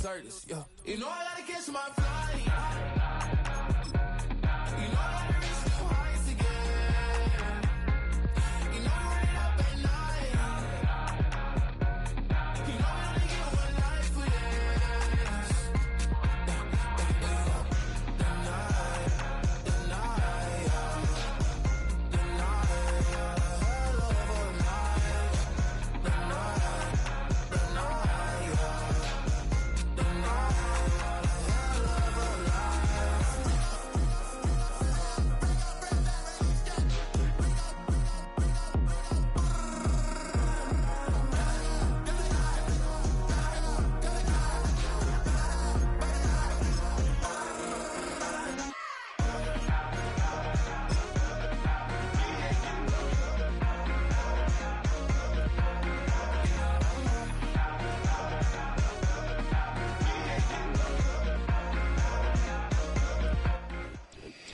circus, yeah. You know I gotta catch my flight. You know I gotta reach new heights again. You know I'm running up at night. You know I only get one life for this.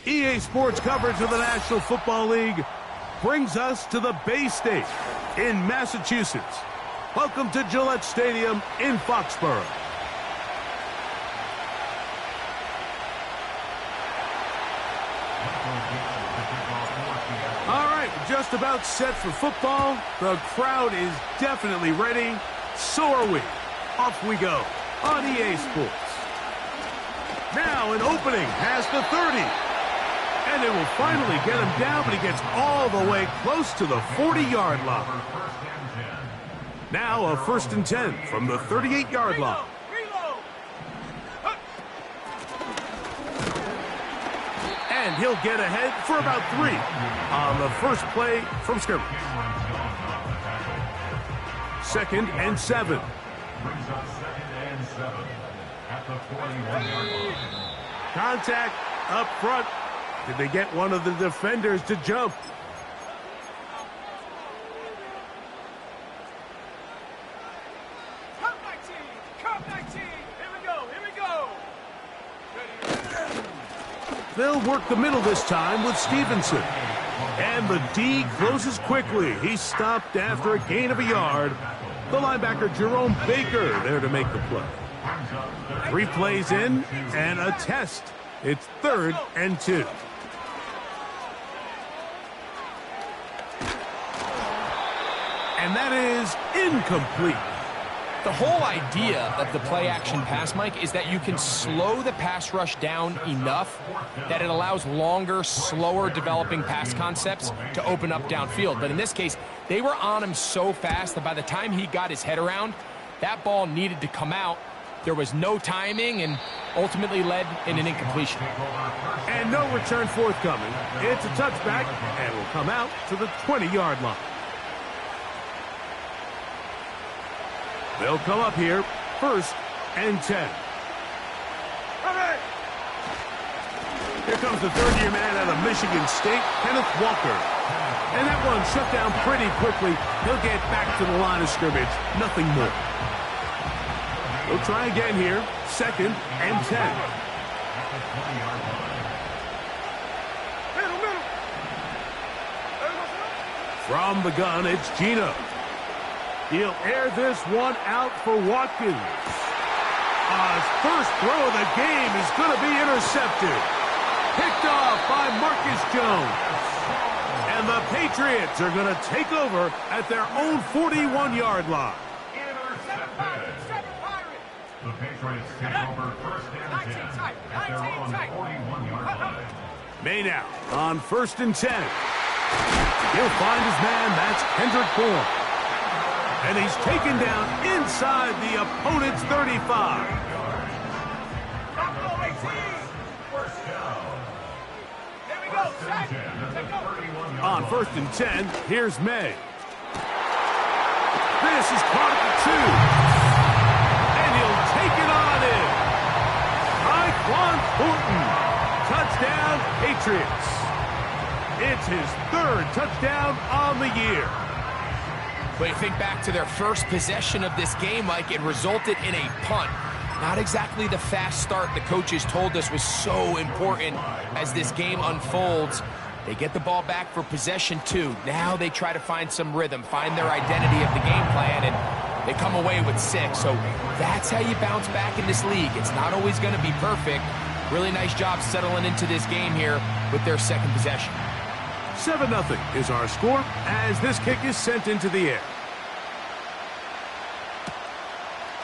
EA Sports coverage of the National Football League brings us to the Bay State in Massachusetts. Welcome to Gillette Stadium in Foxborough. All right, just about set for football. The crowd is definitely ready. So are we. Off we go on EA Sports. Now an opening past the 30. And it will finally get him down, but he gets all the way close to the 40-yard line. Now a 1st and 10 from the 38-yard line. And he'll get ahead for about 3 on the first play from scrimmage. 2nd and 7. Contact up front. Did they get one of the defenders to jump? Come back team! Come back team! Here we go! Here we go! They'll work the middle this time with Stevenson. And the D closes quickly. He's stopped after a gain of a yard. The linebacker Jerome Baker there to make the play. 3 plays in and a test. It's 3rd and 2. And that is incomplete. The whole idea of the play-action pass, Mike, is that you can slow the pass rush down enough that it allows longer, slower developing pass concepts to open up downfield. But in this case, they were on him so fast that by the time he got his head around, that ball needed to come out. There was no timing and ultimately led in an incompletion. And no return forthcoming. It's a touchback and will come out to the 20-yard line. They'll come up here, 1st and 10. Here comes the 3rd-year man out of Michigan State, Kenneth Walker. And that one shut down pretty quickly. He'll get back to the line of scrimmage, nothing more. They'll try again here, 2nd and 10. From the gun, it's Gino. He'll air this one out for Watkins. His first throw of the game is going to be intercepted. Picked off by Marcus Jones. And the Patriots are going to take over at their own 41-yard line. The Patriots take over 1st and 10 at their own 41-yard line. Maynard on 1st and 10. He'll find his man. That's Kendrick Bourne. And he's taken down inside the opponent's 35. On 1st and 10, here's May. This is caught at the 2. And he'll take it on in. Tyquan Thornton. Touchdown, Patriots. It's his 3rd touchdown on the year. But you think back to their first possession of this game, Mike, it resulted in a punt. Not exactly the fast start the coaches told us was so important as this game unfolds. They get the ball back for possession 2. Now they try to find some rhythm, find their identity of the game plan, and They come away with 6, so that's how you bounce back in this league. It's not always going to be perfect. Really nice job settling into this game here with their second possession. 7-0 is our score as this kick is sent into the air.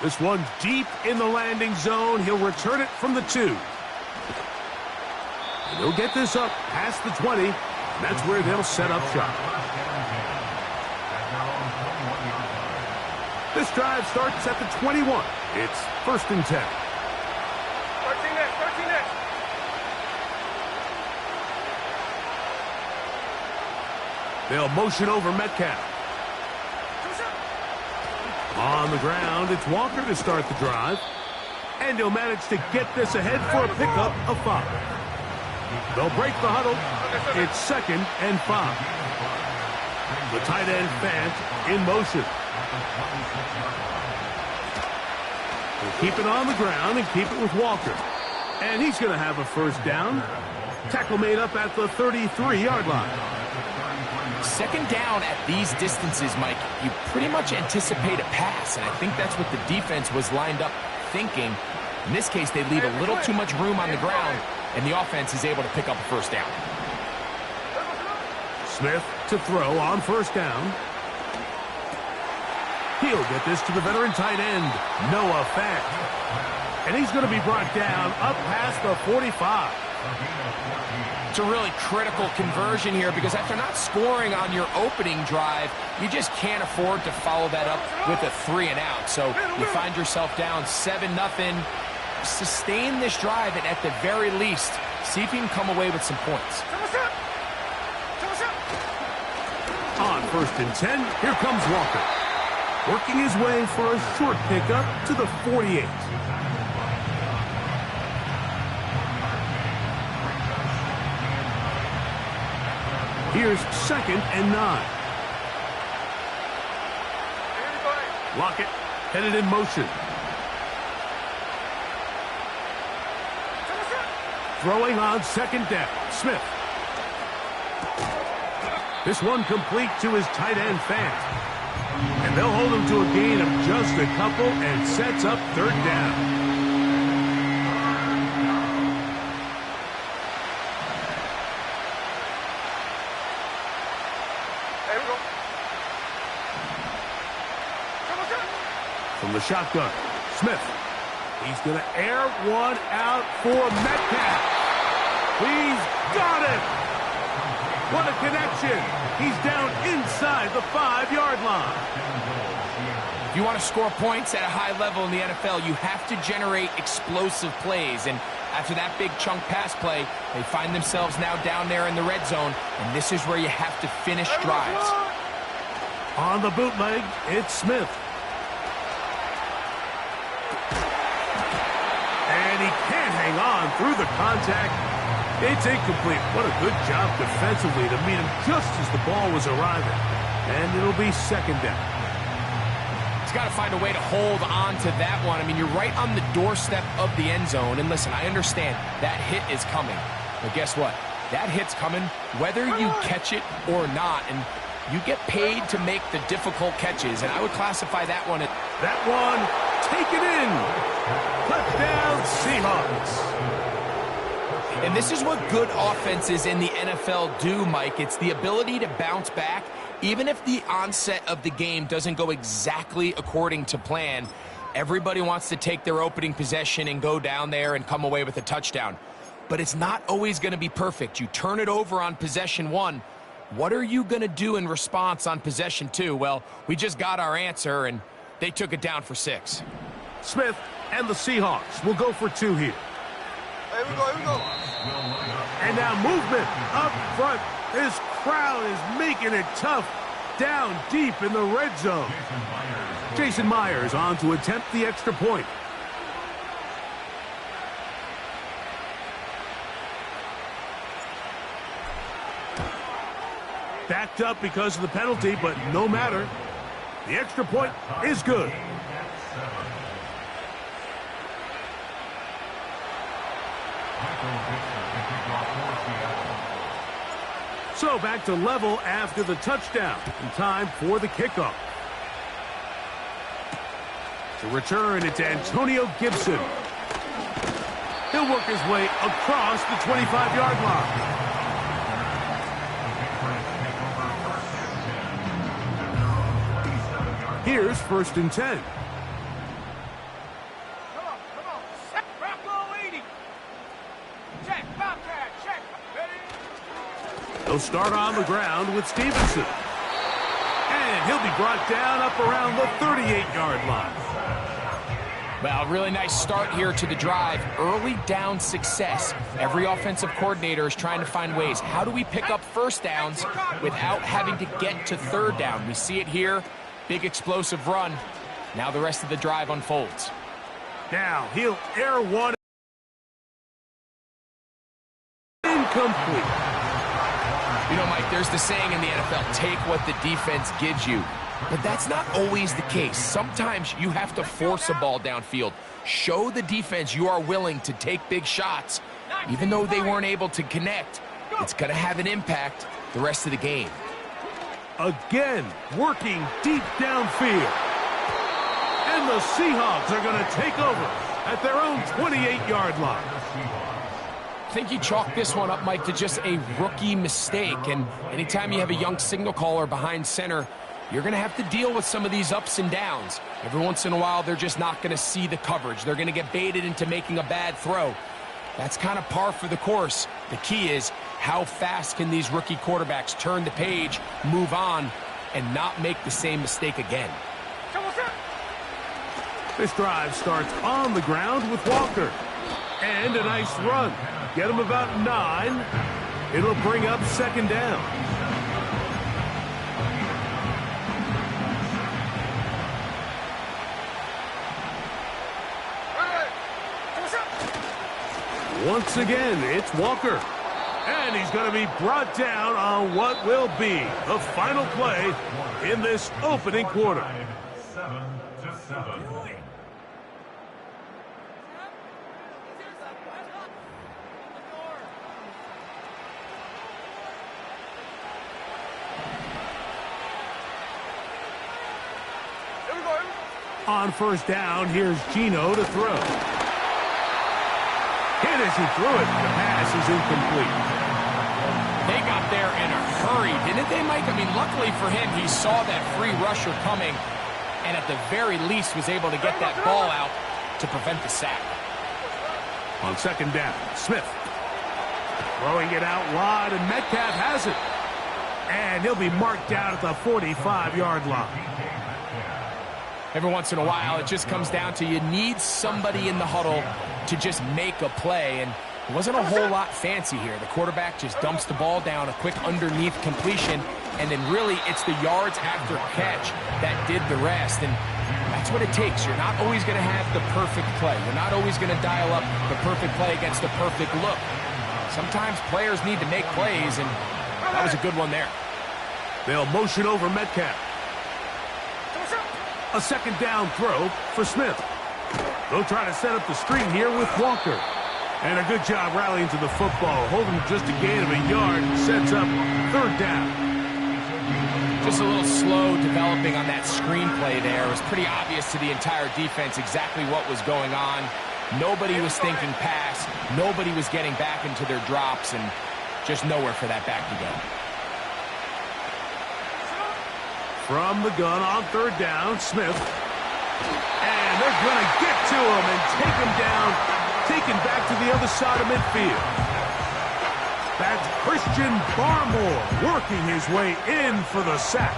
This one's deep in the landing zone. He'll return it from the 2. And he'll get this up past the 20. And that's where they'll set up shop. This drive starts at the 21. It's 1st and 10. 13 next, 13 next. They'll motion over Metcalf. On the ground, it's Walker to start the drive. And he'll manage to get this ahead for a pickup of 5. They'll break the huddle. It's 2nd and 5. The tight end Fant in motion. He'll keep it on the ground and keep it with Walker. And he's going to have a 1st down. Tackle made up at the 33-yard line. 2nd down at these distances, Mike, you pretty much anticipate a pass, and I think that's what the defense was lined up thinking. In this case, they leave a little too much room on the ground, and the offense is able to pick up a 1st down. Smith to throw on 1st down. He'll get this to the veteran tight end, Noah Fant. And he's going to be brought down up past the 45. It's a really critical conversion here because after not scoring on your opening drive, you just can't afford to follow that up with a 3 and out. So you find yourself down 7-0. Sustain this drive and at the very least, see if you can come away with some points. On 1st and 10, here comes Walker. Working his way for a short pickup to the 48. Here's 2nd and 9. Lockett headed in motion. Throwing on 2nd down. Smith. This one complete to his tight end Fant. And they'll hold him to a gain of just a couple and sets up 3rd down. From the shotgun, Smith. He's going to air one out for Metcalf. He's got it. What a connection. He's down inside the 5-yard line. If you want to score points at a high level in the NFL, you have to generate explosive plays. And after that big chunk pass play, they find themselves now down there in the red zone. And this is where you have to finish drives. On the bootleg, it's Smith. And he can't hang on through the contact. It's incomplete. What a good job defensively to meet him just as the ball was arriving. And it'll be 2nd down. He's got to find a way to hold on to that one. I mean, you're right on the doorstep of the end zone. And listen, I understand that hit is coming. But guess what? That hit's coming whether you catch it or not. And you get paid to make the difficult catches. And I would classify that one. That one taken in. Touchdown Seahawks. And this is what good offenses in the NFL do, Mike. It's the ability to bounce back, even if the onset of the game doesn't go exactly according to plan. Everybody wants to take their opening possession and go down there and come away with a touchdown. But it's not always going to be perfect. You turn it over on possession 1. What are you going to do in response on possession 2? Well, we just got our answer, and they took it down for 6. Smith and the Seahawks will go for 2 here. Here we go. And now movement up front. This crowd is making it tough down deep in the red zone. Jason Myers on to attempt the extra point. Backed up because of the penalty, but no matter. The extra point is good. So back to level after the touchdown. And time for the kickoff. To return, it's Antonio Gibson. He'll work his way across the 25-yard line. Here's 1st and 10. Come on. Set, Bronco 80. Check, Bobcat, check. Ready? They'll start on the ground with Stevenson. And he'll be brought down up around the 38-yard line. Well, really nice start here to the drive. Early down success. Every offensive coordinator is trying to find ways. How do we pick up first downs without having to get to 3rd down? We see it here. Big explosive run. Now the rest of the drive unfolds. Now he'll air one. Incomplete. You know, Mike, there's the saying in the NFL, take what the defense gives you. But that's not always the case. Sometimes you have to force a ball downfield. Show the defense you are willing to take big shots. Even though they weren't able to connect, it's going to have an impact the rest of the game. Again, working deep downfield. And the Seahawks are going to take over at their own 28-yard line. I think you chalk this one up, Mike, to just a rookie mistake. And anytime you have a young signal caller behind center, you're going to have to deal with some of these ups and downs. Every once in a while, they're just not going to see the coverage. They're going to get baited into making a bad throw. That's kind of par for the course. The key is, how fast can these rookie quarterbacks turn the page, move on, and not make the same mistake again? This drive starts on the ground with Walker. And a nice run. Get him about 9. It'll bring up 2nd down. Once again, it's Walker. And he's going to be brought down on what will be the final play in this opening quarter. 7-7. On 1st down, here's Gino to throw. Hit as he threw it. The pass is incomplete. They got there in a hurry, didn't they, Mike? I mean, luckily for him, he saw that free rusher coming and at the very least was able to get that ball out to prevent the sack. On 2nd down, Smith. Throwing it out wide, and Metcalf has it. And he'll be marked down at the 45-yard line. Every once in a while, it just comes down to you need somebody in the huddle to just make a play, and it wasn't a whole lot fancy here. The quarterback just dumps the ball down, a quick underneath completion, and then really it's the yards after catch that did the rest, and that's what it takes. You're not always going to have the perfect play. You're not always going to dial up the perfect play against the perfect look. Sometimes players need to make plays, and that was a good one there. They'll motion over Metcalf. A 2nd down throw for Smith. They'll try to set up the screen here with Walker. And a good job rallying to the football. Holding just a gain of a yard. Sets up 3rd down. Just a little slow developing on that screenplay there. It was pretty obvious to the entire defense exactly what was going on. Nobody was thinking pass. Nobody was getting back into their drops, and just nowhere for that back to go. From the gun on 3rd down, Smith. And they're going to get to him and take him down, taken back to the other side of midfield. That's Christian Barmore working his way in for the sack.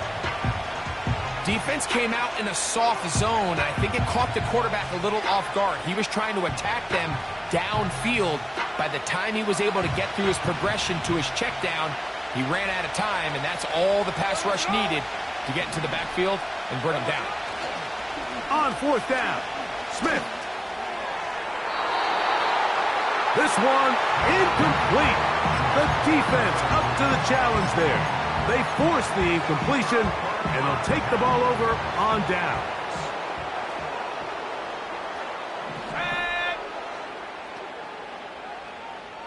Defense came out in a soft zone, and I think it caught the quarterback a little off guard. He was trying to attack them downfield. By the time he was able to get through his progression to his check down, he ran out of time, and that's all the pass rush needed to get into the backfield and bring him down. On 4th down, Smith. This one incomplete. The defense up to the challenge there. They force the incompletion, and they'll take the ball over on downs.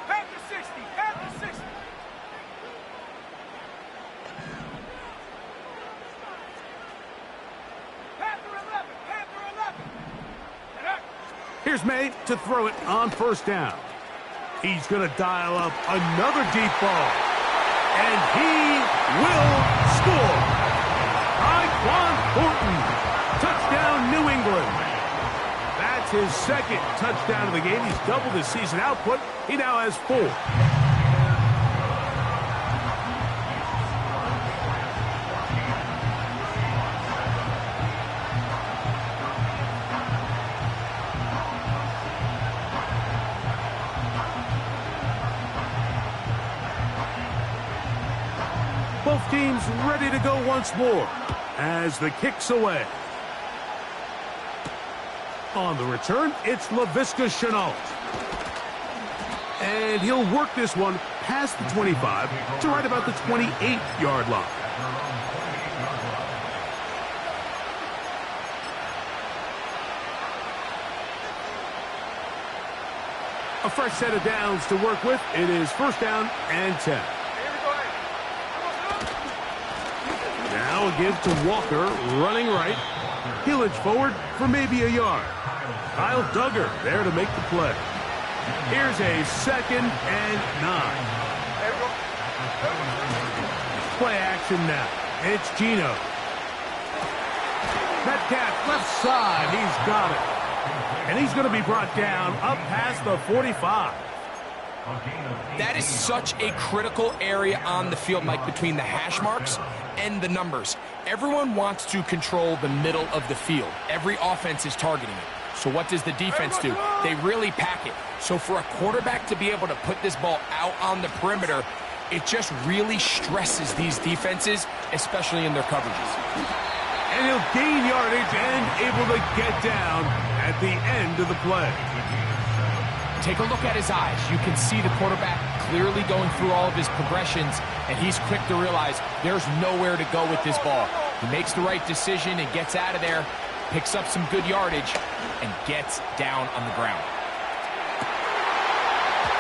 Panther 60, Panther 60. Panther 11, Panther 11. Here's May to throw it on first down. He's going to dial up another deep ball. And he will score. Tyquan Thornton. Touchdown, New England. That's his second touchdown of the game. He's doubled his season output. He now has 4. Both teams ready to go once more as the kick's away. On the return, it's Laviska Shenault. And he'll work this one past the 25 to right about the 28-yard line. A fresh set of downs to work with. It is first down and 10. Now a give to Walker, running right. He'll edge forward for maybe a yard. Kyle Duggar there to make the play. Here's a 2nd and 9. Play action now. It's Geno. Metcalf left side. He's got it. And he's going to be brought down up past the 45. That is such a critical area on the field, Mike, between the hash marks and the numbers. Everyone wants to control the middle of the field. Every offense is targeting it. So what does the defense do? They really pack it. So for a quarterback to be able to put this ball out on the perimeter, it just really stresses these defenses, especially in their coverages. And he'll gain yardage and able to get down at the end of the play. Take a look at his eyes. You can see the quarterback clearly going through all of his progressions, and he's quick to realize there's nowhere to go with this ball. He makes the right decision and gets out of there, picks up some good yardage, and gets down on the ground.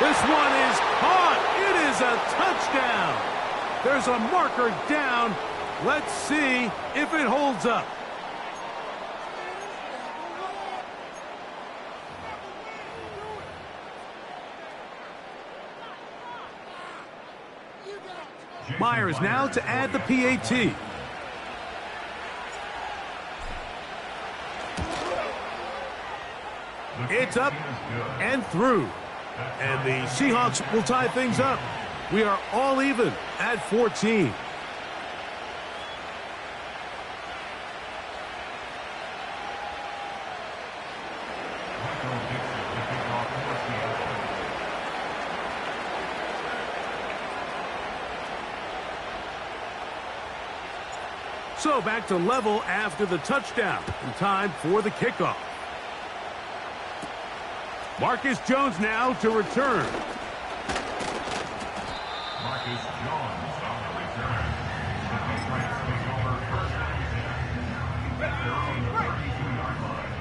This one is caught. It is a touchdown. There's a marker down. Let's see if it holds up. Myers now to add the PAT. It's up and through. And the Seahawks will tie things up. We are all even at 14. So back to level after the touchdown. And time for the kickoff. Marcus Jones now to return. Marcus Jones on the return. The Patriots take over first and 10. They're on the 32-yard line.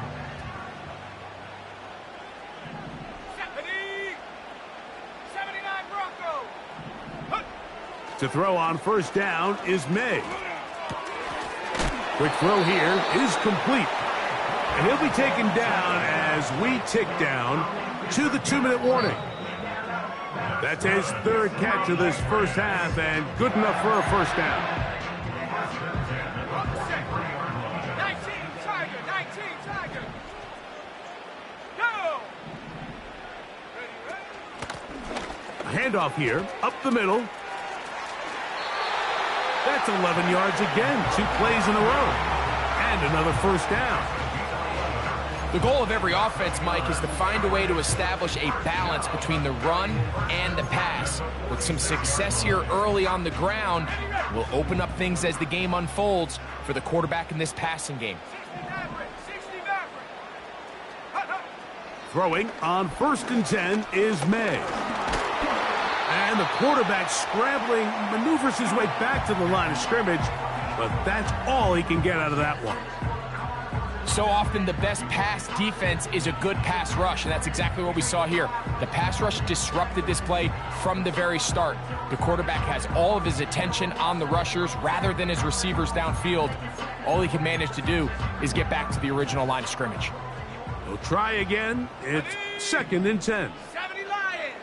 79 Broncos. To throw on first down is May. Quick throw here is complete. And he'll be taken down as we tick down to the 2-minute warning. That's his 3rd catch of this first half and good enough for a first down. 19 Tiger. Go. A handoff here, up the middle. That's 11 yards again, 2 plays in a row. And another first down. The goal of every offense, Mike, is to find a way to establish a balance between the run and the pass. With some success here early on the ground, will open up things as the game unfolds for the quarterback in this passing game. 60 Maverick. Throwing on 1st and 10 is May. And the quarterback scrambling, maneuvers his way back to the line of scrimmage, but that's all he can get out of that one. So often the best pass defense is a good pass rush, and that's exactly what we saw here. The pass rush disrupted this play from the very start. The quarterback has all of his attention on the rushers rather than his receivers downfield. All he can manage to do is get back to the original line of scrimmage. They'll try again. It's 2nd and 10. 70 Lion.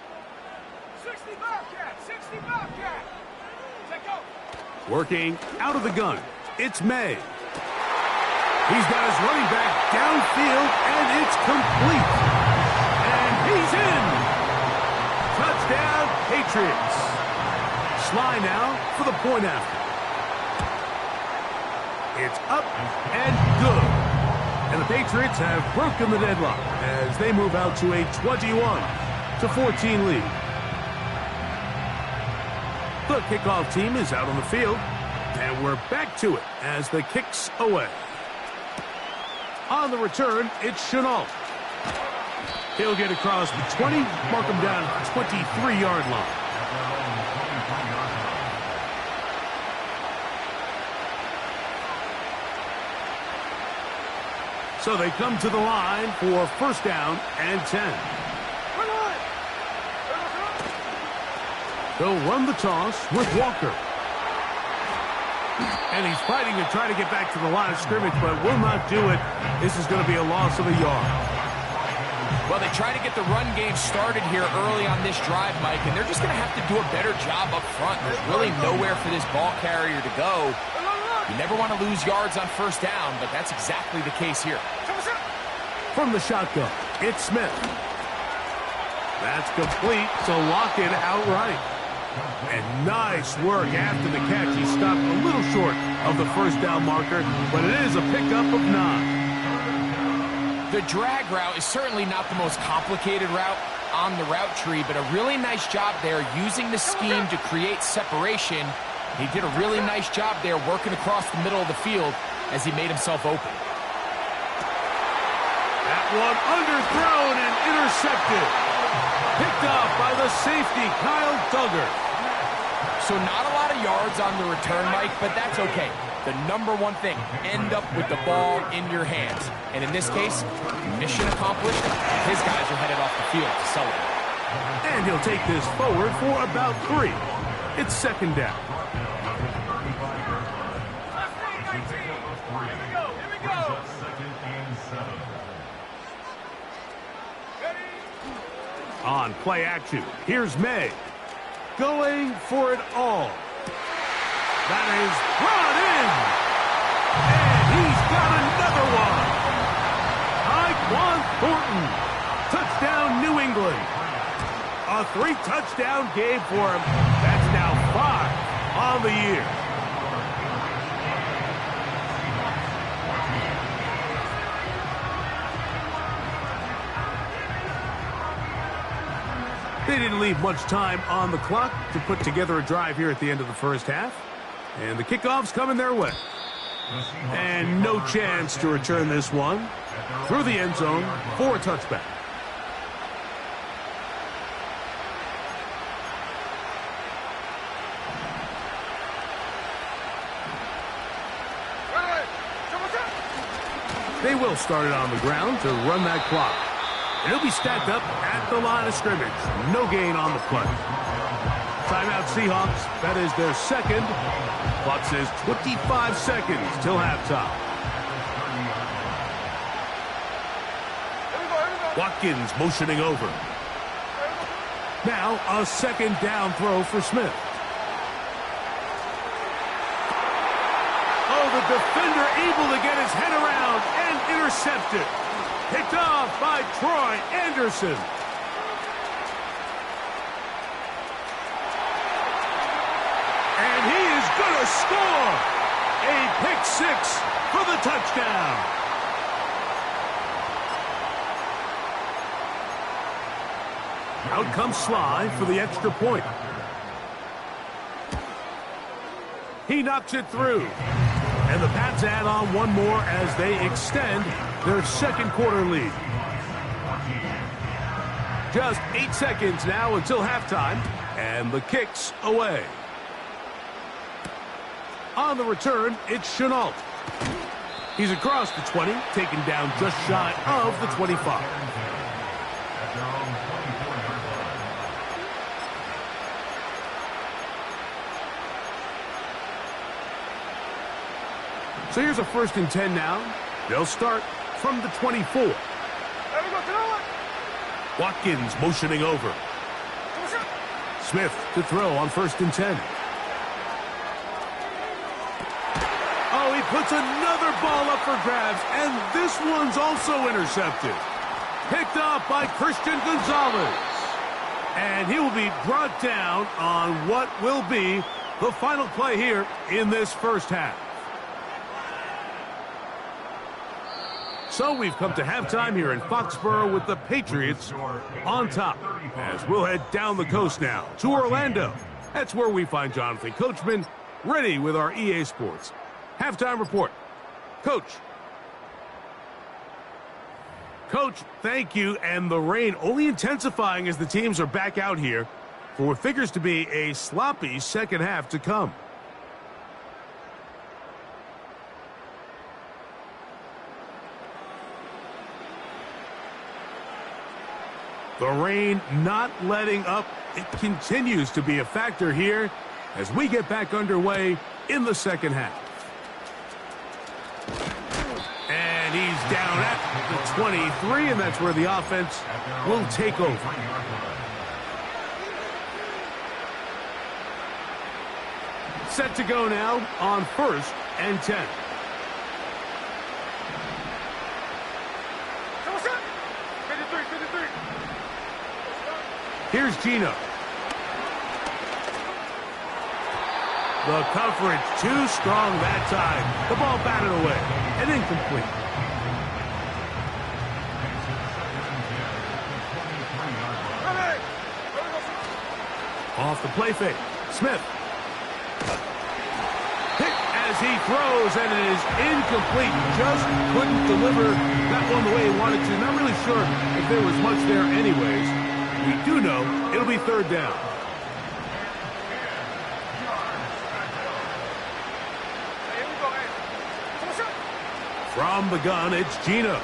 60 Bobcat. 60 Bobcat. Take go. Working out of the gun. It's May. He's got his running back downfield, and it's complete. And he's in. Touchdown, Patriots. Sly now for the point after. It's up and good. And the Patriots have broken the deadlock as they move out to a 21-14 lead. The kickoff team is out on the field, and we're back to it as the kick's away. On the return, it's Chenault. He'll get across the 20, mark him down at the 23-yard line. So they come to the line for 1st down and 10. They'll run the toss with Walker. And he's fighting to try to get back to the line of scrimmage, but will not do it. This is going to be a loss of a yard. Well, they try to get the run game started here early on this drive, Mike, and they're just going to have to do a better job up front. There's really nowhere for this ball carrier to go. You never want to lose yards on 1st down, but that's exactly the case here. From the shotgun, it's Smith. That's complete to lock it outright. And nice work after the catch. He stopped a little short of the 1st down marker, but it is a pickup of 9. The drag route is certainly not the most complicated route on the route tree, but a really nice job there using the scheme to create separation. He did a really nice job there working across the middle of the field as he made himself open. That one underthrown and intercepted. Picked off by the safety, Kyle Duggar. So not a lot of yards on the return, Mike, but that's okay. The number one thing, end up with the ball in your hands. And in this case, mission accomplished. His guys are headed off the field to celebrate. And he'll take this forward for about 3. It's 2nd down. Here we go. Here we go. 2nd and 7. Ready? On play action, here's May. Going for it all. That is brought in. And he's got another one. Iquan Thornton. Touchdown, New England. A 3-touchdown game for him. That's now 5 on the year. They didn't leave much time on the clock to put together a drive here at the end of the 1st half. And the kickoff's coming their way. And no chance to return this one through the end zone for a touchback. They will start it on the ground to run that clock. And it'll be stacked up at the line of scrimmage. No gain on the play. Timeout Seahawks. That is their 2nd. Clock says 25 seconds till halftime. Watkins motioning over. Now a 2nd down throw for Smith. Oh, the defender able to get his head around and intercept it. Picked off by Troy Anderson. And he is going to score. A pick 6 for the touchdown. Out comes Sly for the extra point. He knocks it through. And the Pats add on one more as they extend their 2nd quarter lead. Just 8 seconds now until halftime, and the kick's away. On the return, it's Chenault. He's across the 20, taken down just shy of the 25. So here's a 1st and 10 now. They'll start from the 24. Watkins motioning over. Smith to throw on 1st and 10. Oh, he puts another ball up for grabs, and this one's also intercepted. Picked off by Christian Gonzalez. And he will be brought down on what will be the final play here in this first half. So we've come to halftime here in Foxborough with the Patriots on top. As we'll head down the coast now to Orlando. That's where we find Jonathan Coachman ready with our EA Sports halftime report. Coach. Coach, thank you. And the rain only intensifying as the teams are back out here for what figures to be a sloppy second half to come. The rain not letting up. It continues to be a factor here as we get back underway in the second half. And he's down at the 23, and that's where the offense will take over. Set to go now on 1st and 10. Here's Gino. The coverage too strong that time. The ball batted away and incomplete. Off the play fake. Smith. Hit as he throws, and it is incomplete. Just couldn't deliver that one the way he wanted to. Not really sure if there was much there anyways. We do know it'll be 3rd down. From the gun, it's Gino.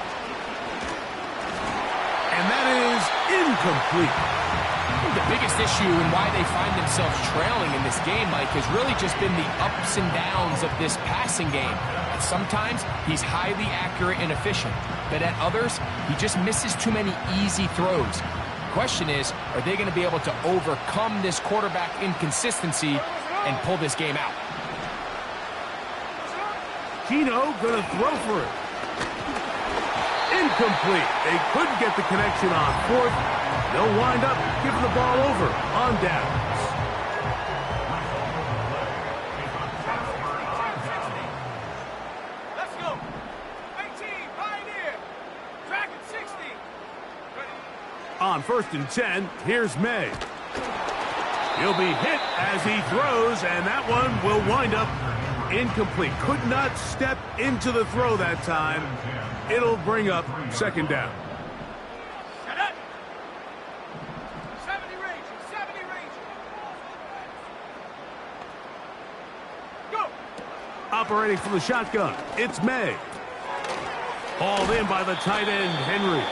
And that is incomplete. I think the biggest issue and why they find themselves trailing in this game, Mike, has really just been the ups and downs of this passing game. And sometimes he's highly accurate and efficient, but at others, he just misses too many easy throws. The question is, are they going to be able to overcome this quarterback inconsistency and pull this game out? Gino going to throw for it. Incomplete. They couldn't get the connection on 4th. They'll wind up giving the ball over on downs. Let's go. 18, Pioneer. Dragon 60. On 1st and 10, here's May. He'll be hit as he throws, and that one will wind up incomplete. Could not step into the throw that time. It'll bring up 2nd down. Set up. 70 range. 70 range. Go. Operating from the shotgun, it's May. Hauled in by the tight end, Henry.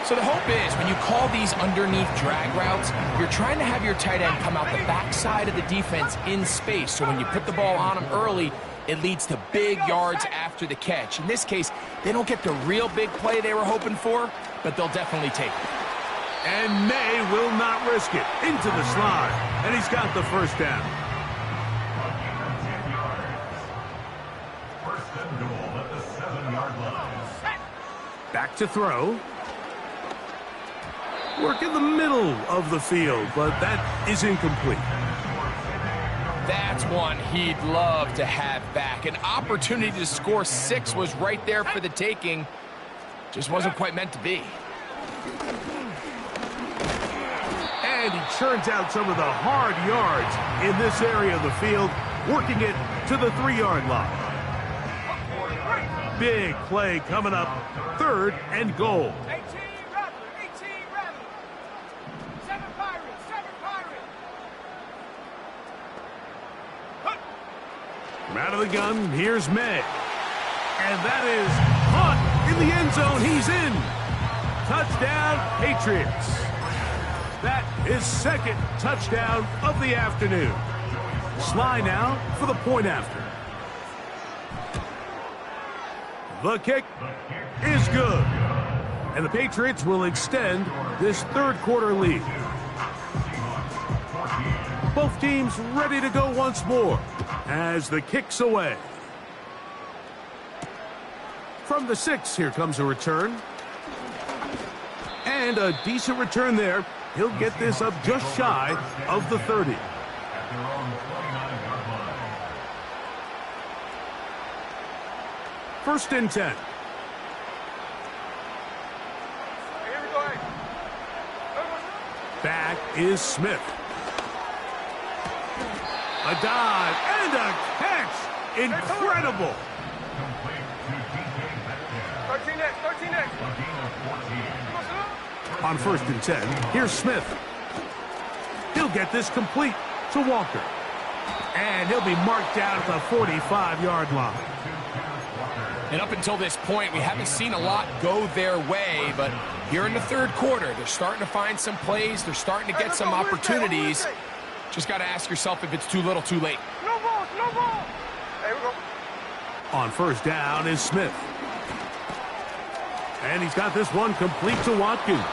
So the hope is when you call these underneath drag routes, you're trying to have your tight end come out the backside of the defense in space. So when you put the ball on him early, it leads to big yards after the catch. In this case, they don't get the real big play they were hoping for, but they'll definitely take it. And May will not risk it. Into the slide. And he's got the 1st down. 1st and goal at the 7-yard line. Back to throw. Work in the middle of the field, but that is incomplete. That's one he'd love to have back. An opportunity to score 6 was right there for the taking. Just wasn't quite meant to be. And he churns out some of the hard yards in this area of the field, working it to the 3-yard line. Big play coming up, 3rd and goal. 18 Rattler. 18 Rattler. 7 Pirates. 7 Pirates. From out of the gun, here's May. And that is caught in the end zone. He's in. Touchdown, Patriots. That is 2nd touchdown of the afternoon. Sly now for the point after. The kick is good. And the Patriots will extend this third quarter lead. Both teams ready to go once more as the kick's away. From the 6, here comes a return. And a decent return there. He'll get this up just shy of the 30. At their own 29-yard line. First and 10. Here we go. Back is Smith. A dive and a catch. Incredible. Complete to DJ Metcalf. 13 next, 13 next. A gain of 14. On first and 10, here's Smith. He'll get this complete to Walker. And he'll be marked down at the 45-yard line. And up until this point, we haven't seen a lot go their way, but here in the third quarter, they're starting to find some plays. They're starting to get some opportunities. Just got to ask yourself if it's too little, too late. No ball, no ball. There we go. On first down is Smith. And he's got this one complete to Watkins.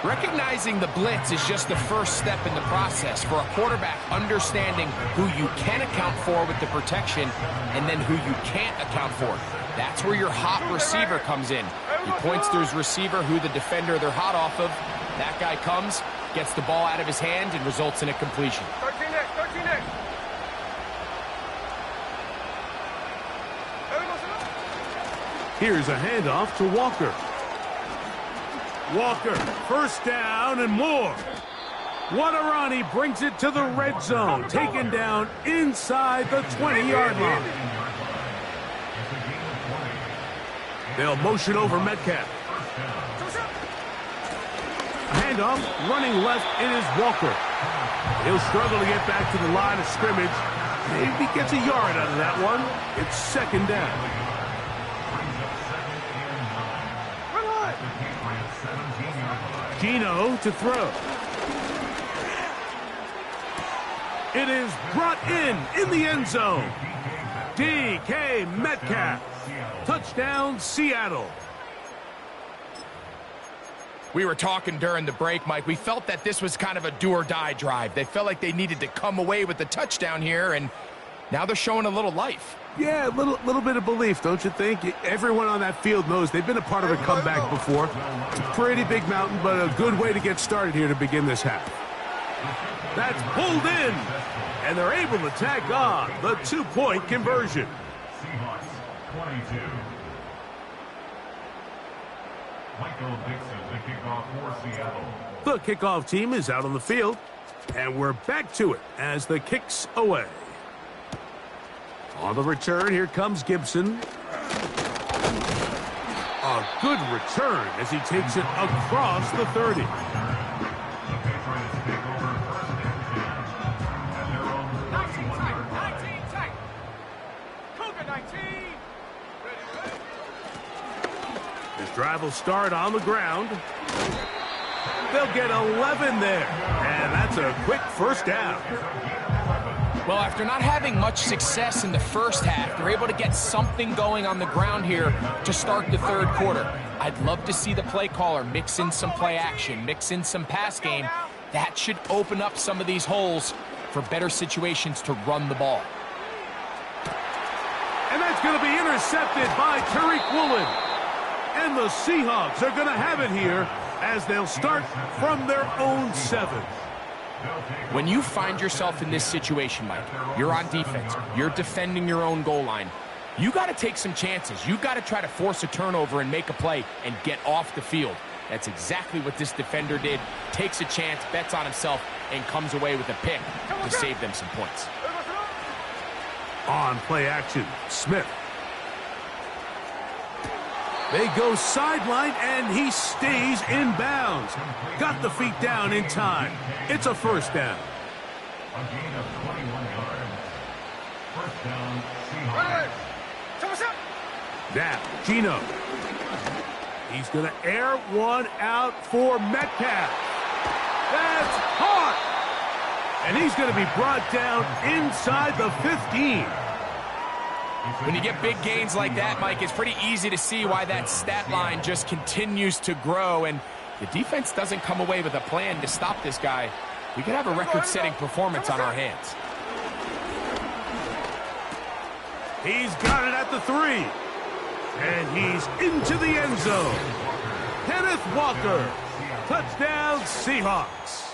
Recognizing the blitz is just the first step in the process for a quarterback understanding who you can account for with the protection and then who you can't account for. That's where your hot receiver comes in. He points to his receiver who the defender they're hot off of. That guy comes, gets the ball out of his hand, and results in a completion. 13 next, 13 next. There we go, sir. Here's a handoff to Walker. Walker, first down and more. Wadarani brings it to the red zone, taken down inside the 20-yard line. They'll motion over Metcalf. A handoff, running left, it is Walker. He'll struggle to get back to the line of scrimmage. Maybe gets a yard out of that one. It's second down. Gino to throw. It is brought in the end zone. DK Metcalf. Touchdown, Seattle. We were talking during the break, Mike. We felt that this was kind of a do-or-die drive. They felt like they needed to come away with the touchdown here, and now they're showing a little life. Yeah, a little bit of belief, don't you think? Everyone on that field knows they've been a part of a comeback before. It's a pretty big mountain, but a good way to get started here to begin this half. That's pulled in, and they're able to tack on the 2-point conversion. Seahawks 22. Michael Dixon, the kickoff for Seattle. The kickoff team is out on the field, and we're back to it as the kick's away. On the return, here comes Gibson. A good return as he takes it across the 30. The Patriots take over first and 10 at their own 19 21-yard tight, line. 19 tight. Cougar 19. Ready, ready. This drive will start on the ground. They'll get 11 there, and that's a quick first down. Well, after not having much success in the first half, they're able to get something going on the ground here to start the third quarter. I'd love to see the play caller mix in some play action, mix in some pass game. That should open up some of these holes for better situations to run the ball. And that's going to be intercepted by Tariq Woolen. And the Seahawks are going to have it here as they'll start from their own 7. When you find yourself in this situation, Mike, you're on defense, you're defending your own goal line, you got to take some chances. You got to try to force a turnover and make a play and get off the field. That's exactly what this defender did. Takes a chance, bets on himself, and comes away with a pick to save them some points. On play action, Smith. They go sideline, and he stays in bounds. Got the feet down in time. It's a first down. A gain of 21 yards. First down, Seahawks. Now, Gino. He's going to air one out for Metcalf. That's hot. And he's going to be brought down inside the 15. When you get big gains like that, Mike, it's pretty easy to see why that stat line just continues to grow, and the defense doesn't come away with a plan to stop this guy. We could have a record-setting performance on our hands. He's got it at the 3. And he's into the end zone. Kenneth Walker. Touchdown, Seahawks.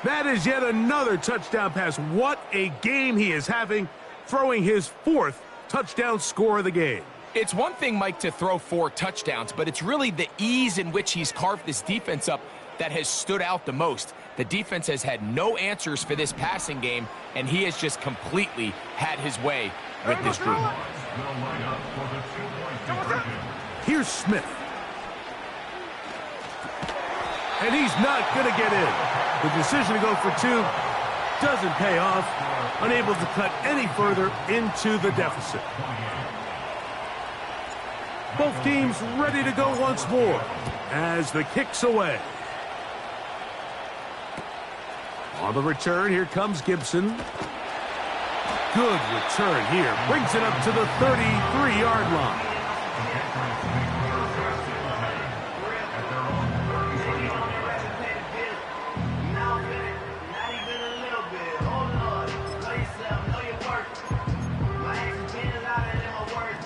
That is yet another touchdown pass. What a game he is having, throwing his 4th touchdown score of the game. It's one thing, Mike, to throw 4 touchdowns, but it's really the ease in which he's carved this defense up that has stood out the most. The defense has had no answers for this passing game, and he has just completely had his way with this group. Here's Smith. And he's not going to get in. The decision to go for 2 doesn't pay off. Unable to cut any further into the deficit. Both teams ready to go once more as the kick's away. On the return, here comes Gibson. Good return here. Brings it up to the 33-yard line.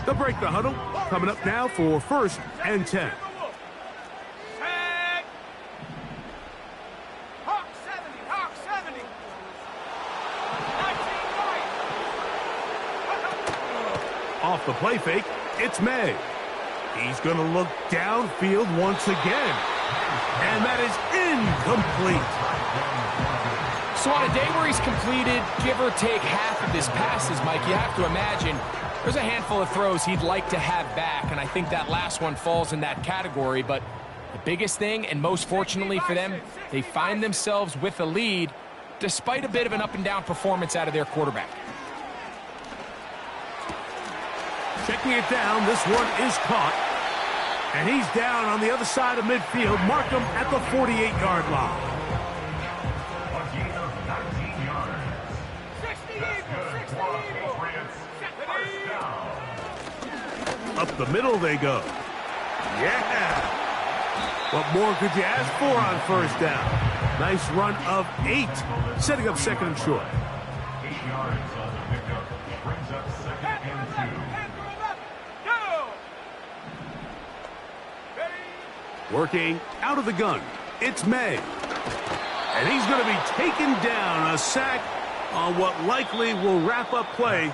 They'll break the huddle. Coming up now for 1st and 10. Hawk 70, Hawk 70. 19 right. Off the play fake, it's May. He's going to look downfield once again. And that is incomplete. So on a day where he's completed, give or take half of his passes, Mike, you have to imagine there's a handful of throws he'd like to have back, and I think that last one falls in that category. But the biggest thing, and most fortunately for them, they find themselves with a lead despite a bit of an up-and-down performance out of their quarterback. Checking it down, this one is caught. And he's down on the other side of midfield. Mark him at the 48-yard line. 60 Eagles, 60 Eagles. Up the middle they go. Yeah. What more could you ask for on 1st down? Nice run of 8, setting up 2nd and short. 8 yards on the pickup. Brings up 2nd and 2. Go. Working out of the gun. It's May. And he's going to be taken down. A sack on what likely will wrap up play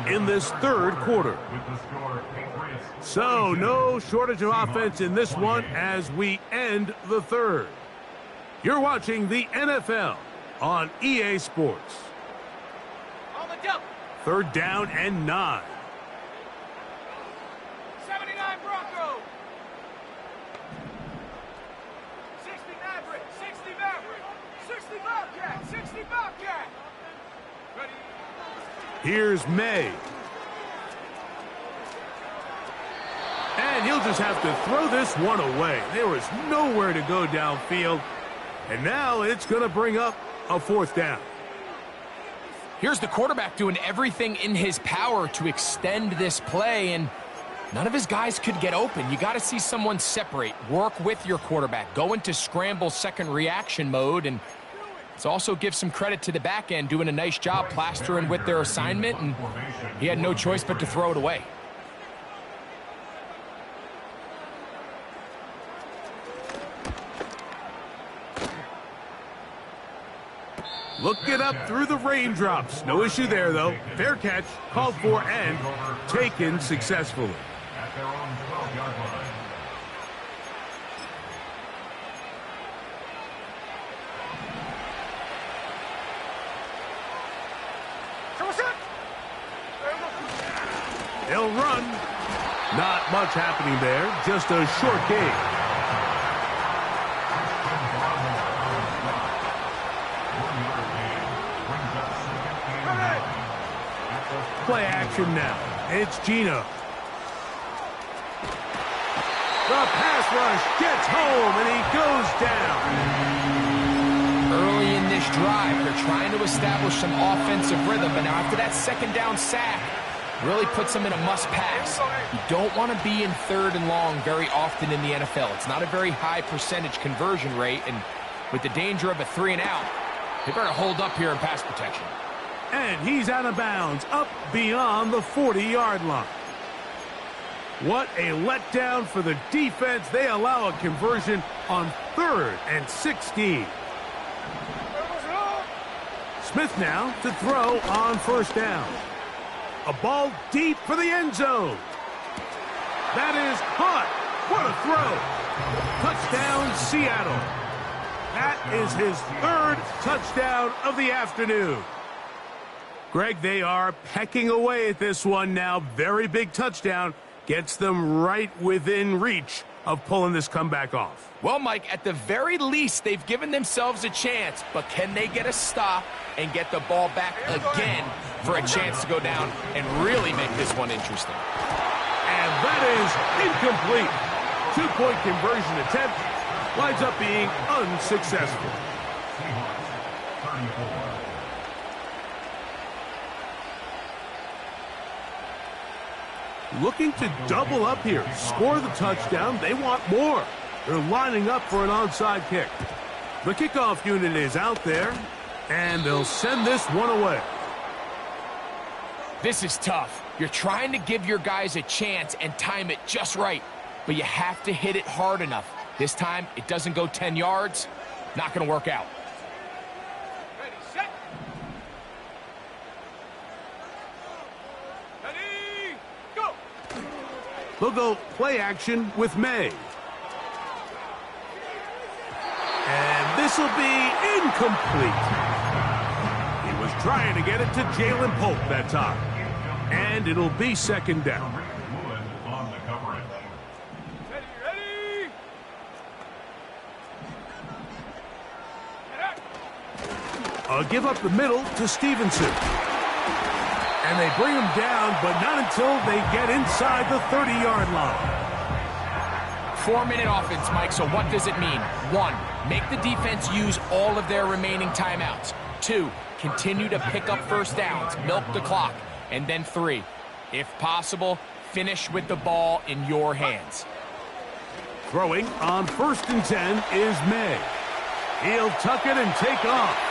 in this 3rd quarter. With the score, Patriots. So, no shortage of offense in this one as we end the 3rd. You're watching the NFL on EA Sports. On the double. 3rd down and 9. 79 Bronco. 60 Maverick, 60 Maverick, 60 Bobcat, 60 Bobcat. Ready. Here's May. And he'll just have to throw this one away. There was nowhere to go downfield. And now it's going to bring up a 4th down. Here's the quarterback doing everything in his power to extend this play, and none of his guys could get open. You got to see someone separate, work with your quarterback, go into scramble 2nd reaction mode, and let's also give some credit to the back end doing a nice job plastering with their assignment, and he had no choice but to throw it away. Looking up through the raindrops. No issue there, though. Fair catch, called for, and taken successfully. At their own 12-yard line. They'll run. Not much happening there. Just a short game. Play action now. It's Gino. The pass rush gets home, and he goes down. Early in this drive, they're trying to establish some offensive rhythm, but now after that 2nd down sack, Really puts them in a must-pass. You don't want to be in 3rd and long very often in the NFL. It's not a very high percentage conversion rate, and with the danger of a 3-and-out, they better hold up here in pass protection. And he's out of bounds, up beyond the 40-yard line. What a letdown for the defense. They allow a conversion on 3rd and 16. Smith now to throw on 1st down. A ball deep for the end zone. That is caught. What a throw. Touchdown, Seattle. That is his 3rd touchdown of the afternoon. Greg, they are pecking away at this one now. Very big touchdown. Gets them right within reach of pulling this comeback off. Well, Mike, at the very least, they've given themselves a chance, but can they get a stop and get the ball back again for a chance to go down and really make this one interesting? And that is incomplete. 2-point conversion attempt winds up being unsuccessful. Looking to double up here, score the touchdown. They want more. They're lining up for an onside kick. The kickoff unit is out there, and they'll send this one away. This is tough. You're trying to give your guys a chance and time it just right, but you have to hit it hard enough. This time, it doesn't go 10 yards. Not going to work out. Ready, set. Ready, go. They'll go play action with May. And this will be incomplete. He was trying to get it to Jalen Polk that time. And it'll be 2nd down. Ready. Give up the middle to Stevenson. And they bring him down, but not until they get inside the 30-yard line. 4-minute offense, Mike, so what does it mean? 1, make the defense use all of their remaining timeouts. 2, continue to pick up 1st downs, milk the clock. And then 3, if possible, finish with the ball in your hands. Throwing on 1st and 10 is May. He'll tuck it and take off.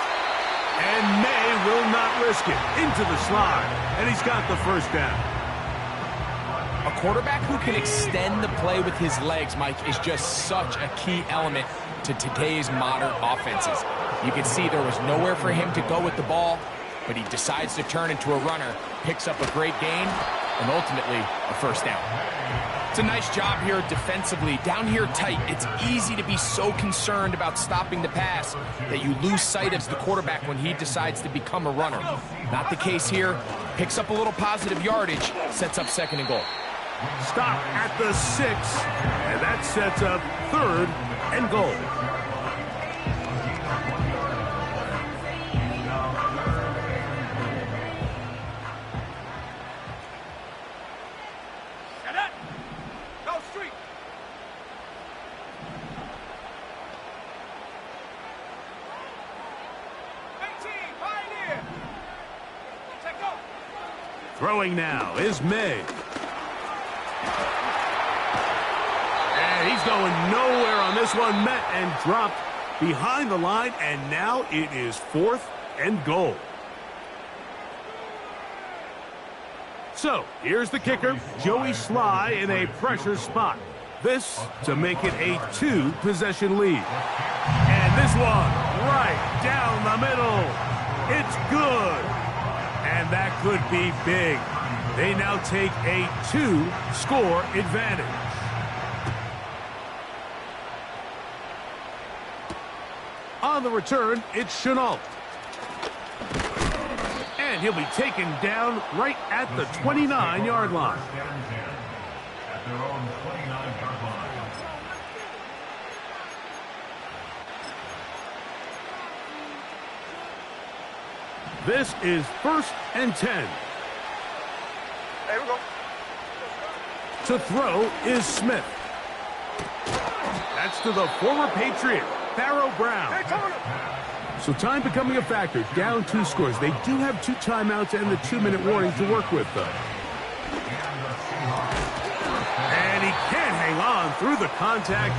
And May will not risk it. Into the slide. And he's got the 1st down. A quarterback who can extend the play with his legs, Mike, is just such a key element to today's modern offenses. You can see there was nowhere for him to go with the ball, but he decides to turn into a runner, picks up a great gain, and ultimately a 1st down. It's a nice job here defensively. Down here tight, it's easy to be so concerned about stopping the pass that you lose sight of the quarterback when he decides to become a runner. Not the case here. Picks up a little positive yardage, sets up 2nd and goal. Stop at the 6, and that sets up 3rd and goal. Set it. Go street. Pioneer. Check go. Throwing now is May. And he's going nowhere on this one. Met and dropped behind the line, and now it is 4th and goal. So, here's the kicker, Joey Sly in a pressure spot. This to make it a 2-possession lead. And this one right down the middle. It's good. And that could be big. They now take a 2-score advantage. On the return, it's Chenault. And he'll be taken down right at the 29-yard line. At their own 29-yard line. This is 1st and 10. There we go. To throw is Smith. That's to the former Patriot, Pharaoh Brown. Hey, Tony. So time becoming a factor, down 2 scores. They do have 2 timeouts and the 2-minute warning to work with, though. through the contact.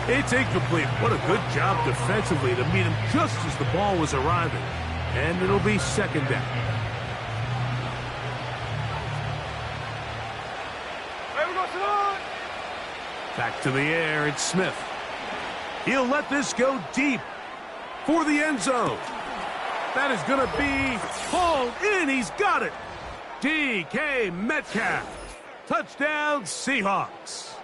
It's incomplete. What a good job defensively to meet him just as the ball was arriving. And it'll be second down. Back to the air, it's Smith. He'll let this go deep for the end zone. That is going to be hauled in. He's got it. DK Metcalf. Touchdown, Seahawks.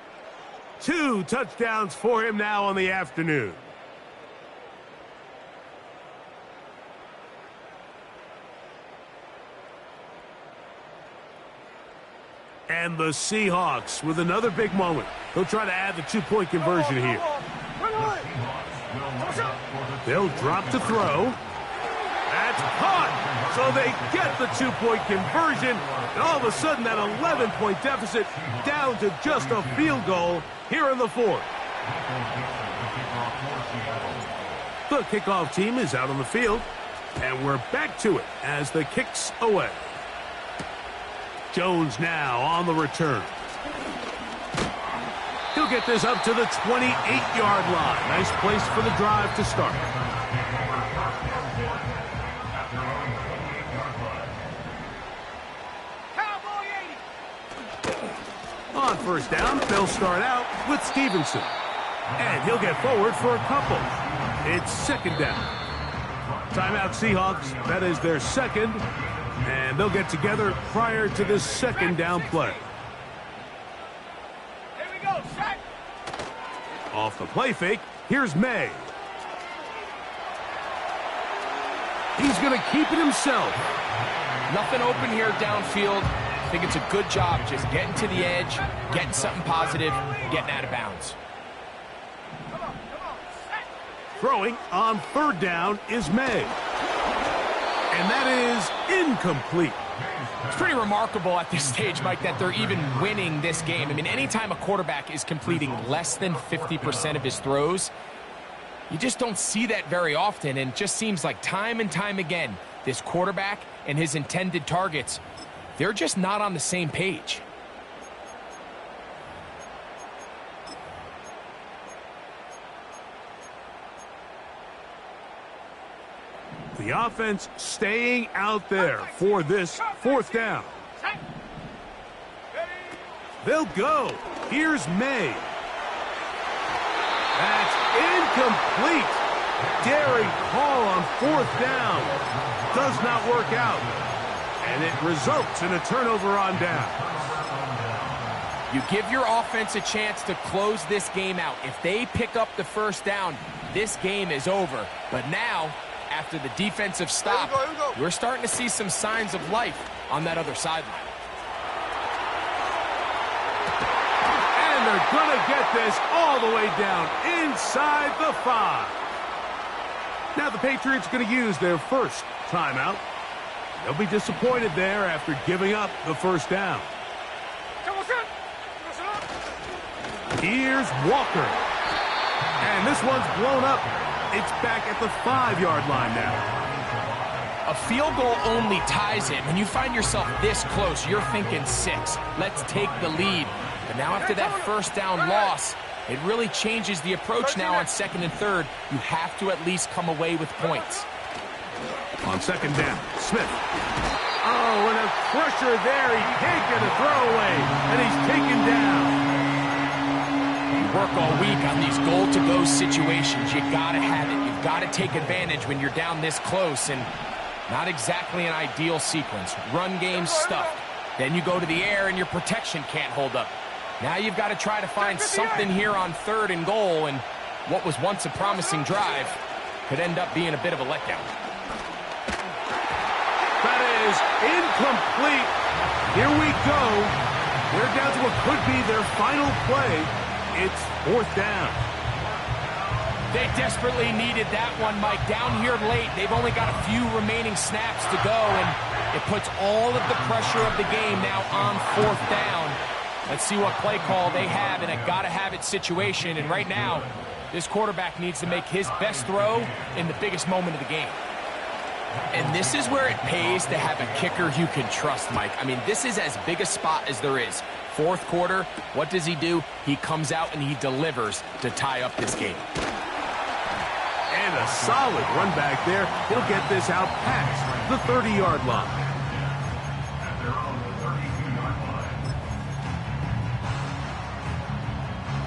2 touchdowns for him now on the afternoon. And the Seahawks with another big moment. They'll try to add the 2-point conversion here. They'll drop to throw. That's caught. So they get the 2-point conversion. And all of a sudden, that 11-point deficit down to just a field goal here in the fourth. The kickoff team is out on the field. And we're back to it as the kick's away. Jones now on the return. He'll get this up to the 28-yard line. Nice place for the drive to start. On first down, they'll start out with Stevenson. And he'll get forward for a couple. It's second down. Timeout Seahawks. That is their second. And they'll get together prior to this second down play. Here we go, set. Off the play fake, here's May. He's going to keep it himself. Nothing open here downfield. I think it's a good job just getting to the edge, getting something positive, getting out of bounds. Come on, set. Throwing on third down is May. And that is incomplete. It's pretty remarkable at this stage, Mike, that they're even winning this game. I mean, anytime a quarterback is completing less than 50% of his throws, you just don't see that very often. And it just seems like time and time again, this quarterback and his intended targets, they're just not on the same page. The offense staying out there for this fourth down. They'll go. Here's May. That's incomplete. Daring call on fourth down. Does not work out. And it results in a turnover on down. You give your offense a chance to close this game out. If they pick up the first down, this game is over. But now, after the defensive stop, we're starting to see some signs of life on that other sideline. And they're going to get this all the way down inside the 5. Now the Patriots going to use their first timeout. They'll be disappointed there after giving up the first down. Here's Walker. And this one's blown up. It's back at the 5-yard line now. A field goal only ties it. When you find yourself this close, you're thinking 6. Let's take the lead. But now after that first down loss, it really changes the approach now on second and third. You have to at least come away with points. On second down, Smith. Oh, and a pressure there. He can't get a throwaway, and he's taken down. Work all week on these goal-to-go situations. You gotta have it. You've got to take advantage when you're down this close, and not exactly an ideal sequence. Run game stuffed. Then you go to the air, and your protection can't hold up. Now you've got to try to find something here on third and goal, and what was once a promising drive could end up being a bit of a letdown. That is incomplete. Here we go. They're down to what could be their final play. It's fourth down. They desperately needed that one, Mike. Down here late, they've only got a few remaining snaps to go, and it puts all of the pressure of the game now on fourth down. Let's see what play call they have in a gotta-have-it situation, and right now, this quarterback needs to make his best throw in the biggest moment of the game. And this is where it pays to have a kicker you can trust, Mike. I mean, this is as big a spot as there is. Fourth quarter, what does he do? He comes out and he delivers to tie up this game. And a solid run back there. He'll get this out past the 30-yard line. At their own 32-yard line.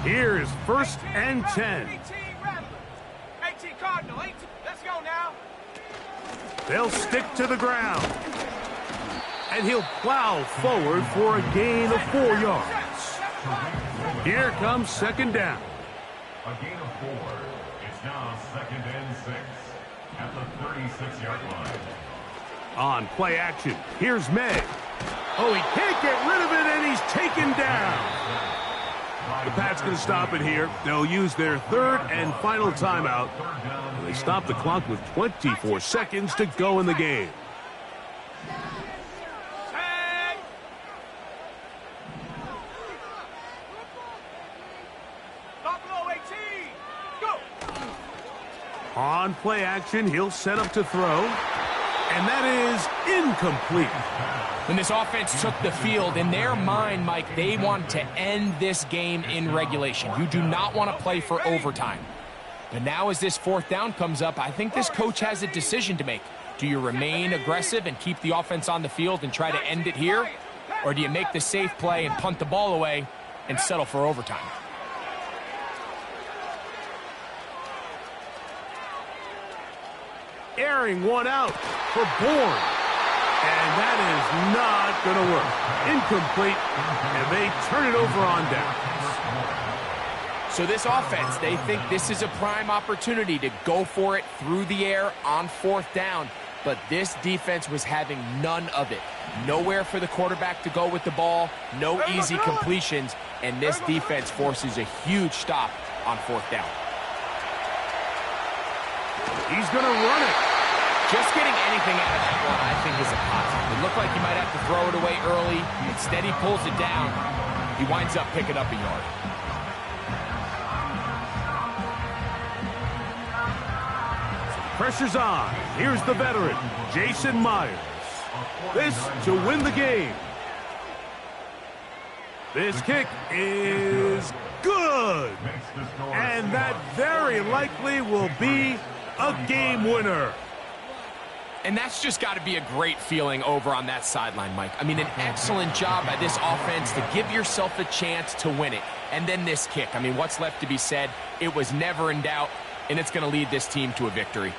Here's first and 10. 18 Rattler. 18 Cardinal. 18. Let's go now. They'll stick to the ground. And he'll plow forward for a gain of 4 yards. Here comes second down. A gain of 4. It's now second and 6 at the 36-yard line. On play action, here's May. Oh, he can't get rid of it, and he's taken down. The Pats going to stop it here. They'll use their third and final timeout. They stop the clock with 24 seconds to go in the game. Tag. Buffalo 18. Go. On play action, he'll set up to throw. And that is incomplete. When this offense took the field, in their mind, Mike, they want to end this game in regulation. You do not want to play for overtime. But now as this fourth down comes up, I think this coach has a decision to make. Do you remain aggressive and keep the offense on the field and try to end it here? Or do you make the safe play and punt the ball away and settle for overtime? Airing one out for Bourne. And that is not going to work. Incomplete, and they turn it over on downs. So this offense, they think this is a prime opportunity to go for it through the air on fourth down. But this defense was having none of it. Nowhere for the quarterback to go with the ball, no easy completions, and this defense forces a huge stop on fourth down. He's going to run it. Just getting anything out of that one, I think, is a positive. It looked like he might have to throw it away early. Instead, he pulls it down. He winds up picking up a yard. Pressure's on. Here's the veteran, Jason Myers. This to win the game. This kick is good. And that very likely will be a game winner. And that's just got to be a great feeling over on that sideline, Mike. I mean, an excellent job by this offense to give yourself a chance to win it. And then this kick. I mean, what's left to be said? It was never in doubt, and it's going to lead this team to a victory.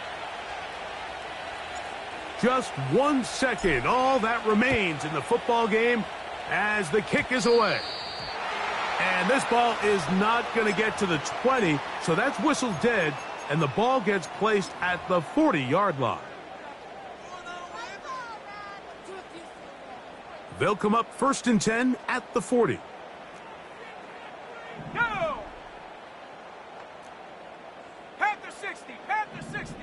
Just 1 second, all that remains in the football game as the kick is away. And this ball is not going to get to the 20, so that's whistled dead, and the ball gets placed at the 40-yard line. They'll come up first and 10 at the 40. Go. Panther 60. Panther 60.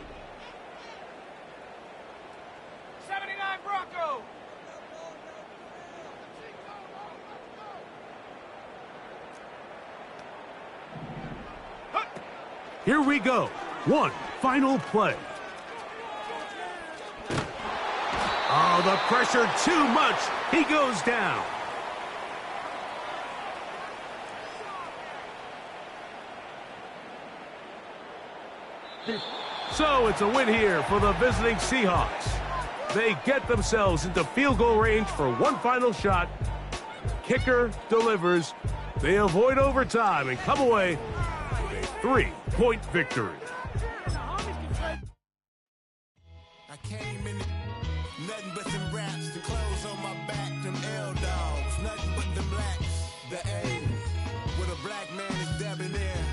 79 Bronco. Here we go. One final play. Oh, the pressure too much. He goes down. So it's a win here for the visiting Seahawks. They get themselves into field goal range for one final shot. Kicker delivers. They avoid overtime and come away with a 3-point victory. I came in nothing but them raps, the clothes on my back, them L-dogs, nothing but them blacks, the A, with a black man is debonair.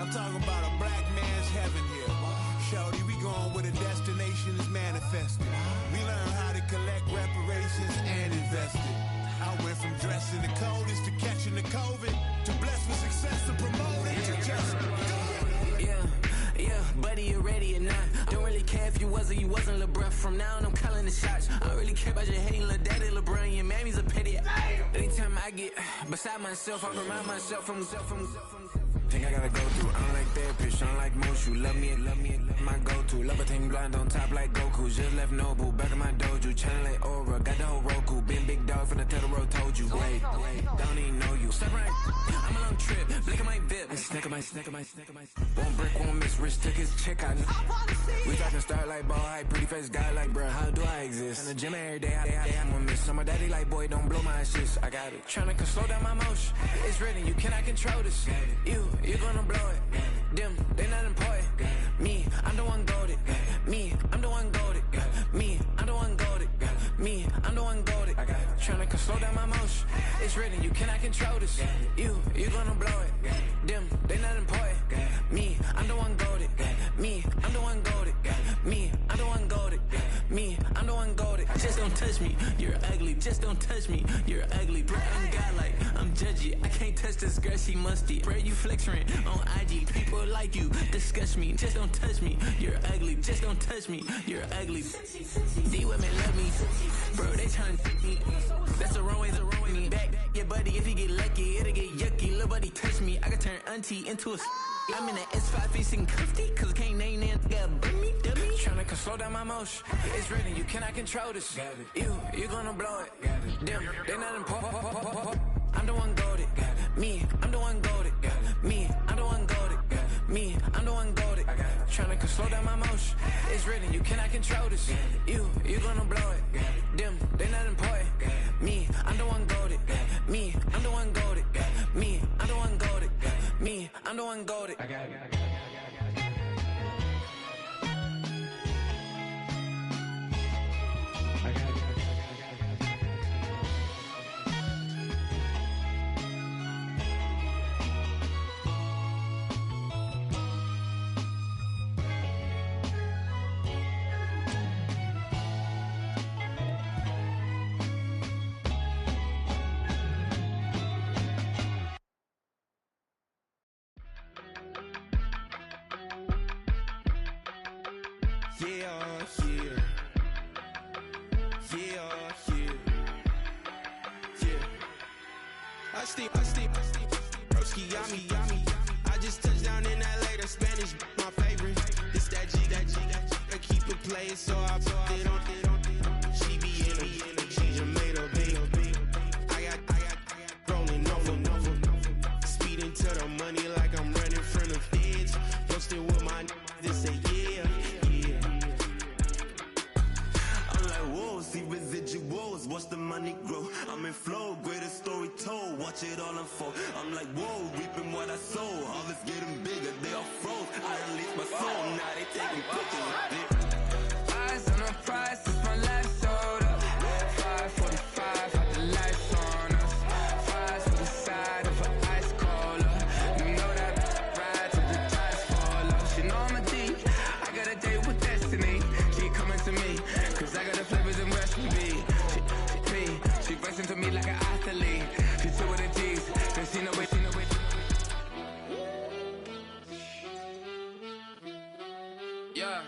I'm talking about a black man's heaven here. Shorty, we going where the destination is manifested. We learn how to collect reparations and invest it. I went from dressing the coldest to catching the COVID, to blessed with success and promoted to just Yeah, buddy, you ready or not? Don't really care if you was or you wasn't LeBron. From now on, I'm calling the shots. I don't really care about your hating little daddy LeBron. Your mammy's a pity. Anytime I get beside myself, I remind myself from. Think I gotta go through. I don't like therapists, I don't like most. You love me, my go-to. Love a team blind on top like Goku. Just left Nobu, back in my dojo. Channel like Aura, got the whole Roku. Been big dog from the Tether Road, told you. Wait, don't even know you. Step right, I'm a long trip. Blick at my VIP. Snack of my. Won't break, won't miss. Rich took his check out. We talking start like ball hype. Pretty face guy like, bruh, how do I exist? In the gym every day, I'm gonna miss. So my daddy like, boy, don't blow my assist. I got it. Tryna slow down my motion. It's written, you cannot control this. You gonna blow it. Them, they not important. Me, I'm the one goated. Me, I'm the one goated. Me, I'm the one goated. Me, I'm the one goated. Tryna slow down my motion. It's written, you cannot control this. You gonna blow it. Them, they not important. Me, I'm the one goated. Me, I'm the one goated. Me, I'm the one goated. Me, I'm the one goated. Just don't touch me, you're ugly. Just don't touch me, you're ugly. Bro, I'm godlike, I'm judgy. I can't touch this girl, she musty. Bro, you flexing on IG. People like you disgust me. Just don't touch me, you're ugly. Just don't touch me, you're ugly. These women love me, bro. They tryna me. That's the wrong way, back your buddy. If he get lucky, it'll get yucky. Little buddy touch me, I can turn auntie into a. I'm in the S5 facing comfy, cause I can't name that girl, burn me, dummy. Tryna slow down my motion. It's written, you cannot control this. You gonna blow it. Them, they not important. I'm the one goated. Me, I'm the one goated. Me, I'm the one goated. Me, I'm the one goated. Tryna slow down my motion. It's written, you cannot control this. You gonna blow it. Them, they not important. Me, I'm the one goated. Me, I'm the one goated. Me, I'm the one goated. Me, I'm the one goated. I got it. Broski, yummy. I just touched down in LA, the Spanish, my favorite. This that G. I keep it playing, so I put it on. She be in a she just made a big. I got rolling over. Speeding to the money like I'm running from the feds. Posted with my they say yeah. I'm like, whoa, see residuals, watch the money grow. I'm in flow, greatest story told, watch it all unfold. I'm like, whoa, reaping what I sow. Harvest getting bigger, they all froze. I release my soul, now they taking pictures of it. Eyes on the prize, it's my life sold up. 5:45, had the lights on us. Fries for the side of an ice cola. You know that ride till the tires fall off. She know I'm a D, I got a date with destiny. She coming to me, cause I got the flavors and recipe. She racing to me like an athlete. She two with the G's, cause she know it. Yeah.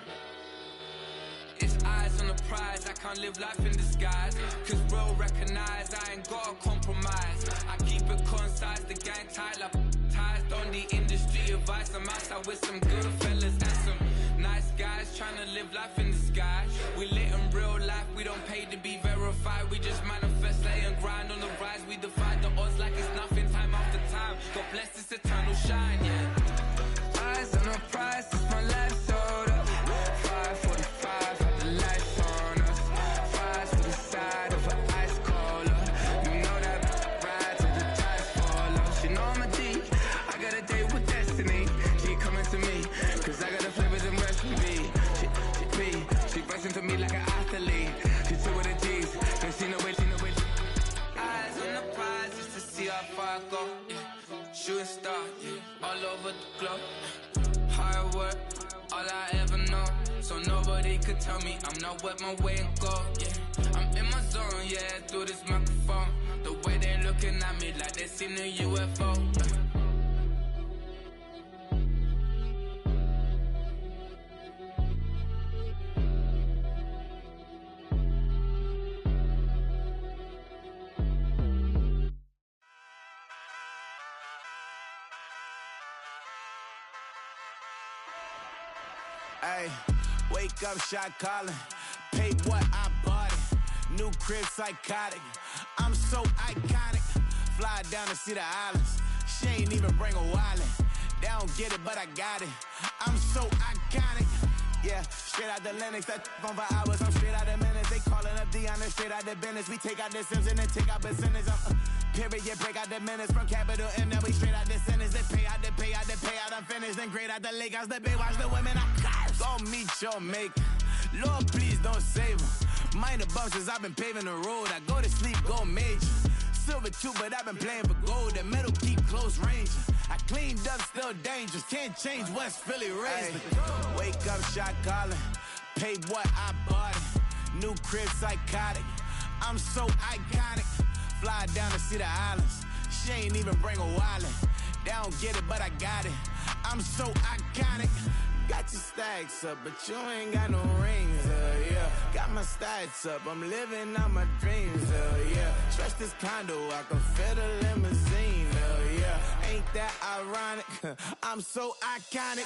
It's eyes on the prize, I can't live life in disguise. Cause real recognize I ain't gotta compromise. I keep it concise, the gang tight like ties on the industry advice. I'm outside with some good fellas and some nice guys trying to live life in the sky. We lit in real life, we don't pay to be verified. We just manifest, lay and grind on the rise. We defy the odds like it's nothing, time after time. God bless this eternal shine, yeah. Eyes on the prize, it's my life sold up. 5:45, had the lights on us. Fries for the side of an ice cola. You know that ride till the tires fall off. She know I'm a D, I got a date with destiny. She coming to me, cause I got the flavors and recipe. She racing to me like an athlete. She two with the G's, cause she know it. Eyes on the prize just to see how far I go. Yeah. Shooting star, yeah. All over the globe. Hard work, all I ever know. So nobody could tell me I'm not wet my way and go. Yeah, I'm in my zone, yeah, through this microphone. The way they looking at me like they seen a UFO. Ay, wake up, shot calling. Pay what I bought it. New crib, psychotic. I'm so iconic. Fly down to see the islands. She ain't even bring a wallet. They don't get it, but I got it. I'm so iconic. Yeah, straight out the Linux, that on for hours, I'm straight out the minutes. They calling up Deanna, straight out the business. We take out the Sims and then take out percentage. Period, break out the minutes from capital M, now we straight out the sentence. They pay out, I'm finished. Then grade out the Lakers, the big watch the women, I got. Go meet your maker. Lord, please don't save them. Minor bumps as I've been paving the road. I go to sleep, go major. Silver too, but I've been playing for gold. The metal keep close range. I cleaned up, still dangerous. Can't change West Philly raised. Wake up, shot calling. Pay what I bought it. New crib, psychotic. I'm so iconic. Fly down to see the islands. She ain't even bring a wallet. They don't get it, but I got it. I'm so iconic. Got your stacks up, but you ain't got no rings, yeah. Got my stats up, I'm living out my dreams, yeah. Stretch this condo, I can fit a limousine, yeah. Ain't that ironic? I'm so iconic.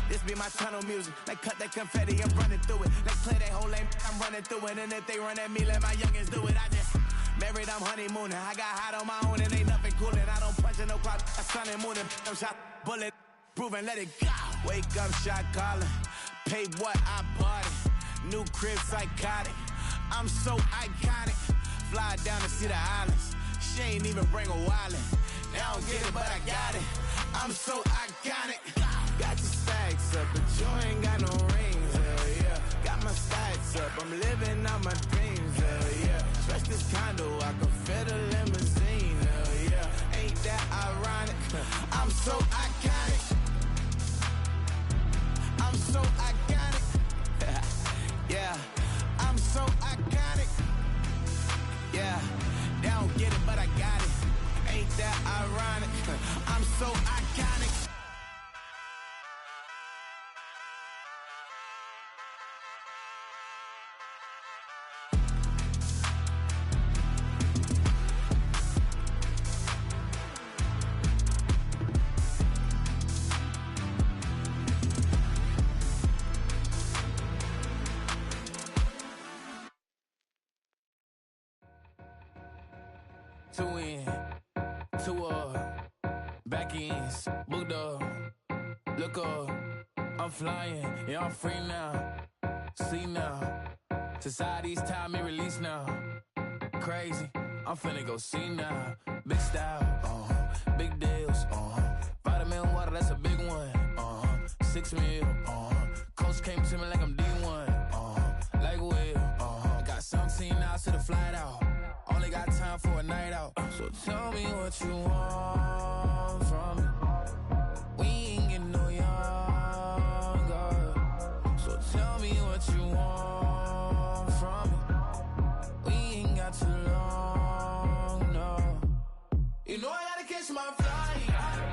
This be my tunnel music. Like cut that confetti, I'm running through it. Like play that whole lane, I'm running through it. And if they run at me, let my youngins do it. I just married, I'm honeymooning. I got hot on my own and ain't nothing coolin'. I don't punch in no clock, I sun and moon. I'm shot, bullet, proven, let it go. Wake up, shot calling. Pay what I bought it. New crib, psychotic. I'm so iconic. Fly down to see the islands. She ain't even bring a wallet. They don't get it, but I got it. I'm so iconic. Got your stacks up, but you ain't got no rings, yeah. Got my stats up, I'm living out my dreams, yeah. Stretch this condo, I can fit a limousine, yeah. Ain't that ironic? I'm so iconic. I'm so iconic. Yeah, I'm so iconic. Yeah, they don't get it, but I got it. Ain't that ironic? I'm so iconic. Two in, two up, back ends, booked up, look up, I'm flying, yeah, I'm free now, see now, society's time me release now, crazy, I'm finna go see now, big style, big deals, vitamin water, that's a big one, 6 mil, coach came to me like I'm D1, like Will, got 17 hours to the flight out. Only got time for a night out. So tell me what you want from me. We ain't getting no younger. So tell me what you want from me. We ain't got too long, no. You know I gotta catch my flight.